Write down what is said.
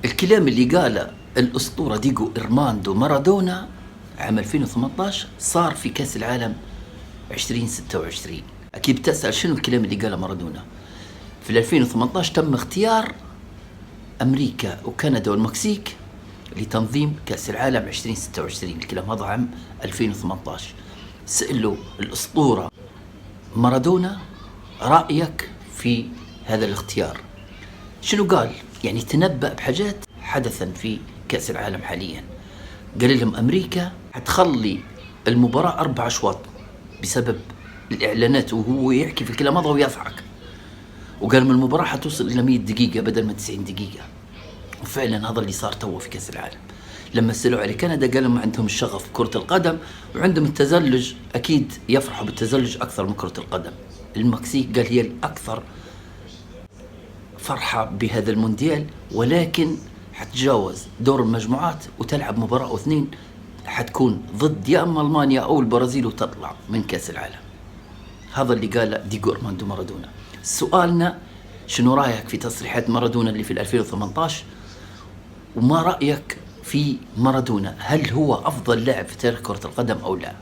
الكلام اللي قاله الأسطورة ديغو إرماندو مارادونا عام 2018 صار في كأس العالم 2026. أكيد بتسأل شنو الكلام اللي قاله مارادونا. في 2018 تم اختيار أمريكا وكندا والمكسيك لتنظيم كأس العالم 2026. الكلام هذا عام 2018. سألوا الأسطورة مارادونا رأيك في هذا الاختيار. شنو قال؟ يعني تنبأ بحاجات حدثا في كأس العالم حاليا. قال لهم أمريكا حتخلي المباراة 4 أشواط بسبب الإعلانات، وهو يحكي في الكلام هذا ويضحك. وقال من المباراة حتوصل إلى 100 دقيقة بدل ما 90 دقيقة. وفعلا هذا اللي صار تو في كأس العالم. لما سألوا على كندا قالوا ما عندهم الشغف بكرة القدم وعندهم التزلج، أكيد يفرحوا بالتزلج أكثر من كرة القدم. المكسيك قال هي الأكثر فرحة بهذا المونديال، ولكن حتجاوز دور المجموعات وتلعب مباراة أو 2 حتكون ضد يا أما ألمانيا أو البرازيل وتطلع من كأس العالم. هذا اللي قاله ديغو أرماندو مارادونا. سؤالنا شنو رأيك في تصريحات مارادونا اللي في 2018؟ وما رأيك في مارادونا؟ هل هو أفضل لاعب في تاريخ كرة القدم أو لا؟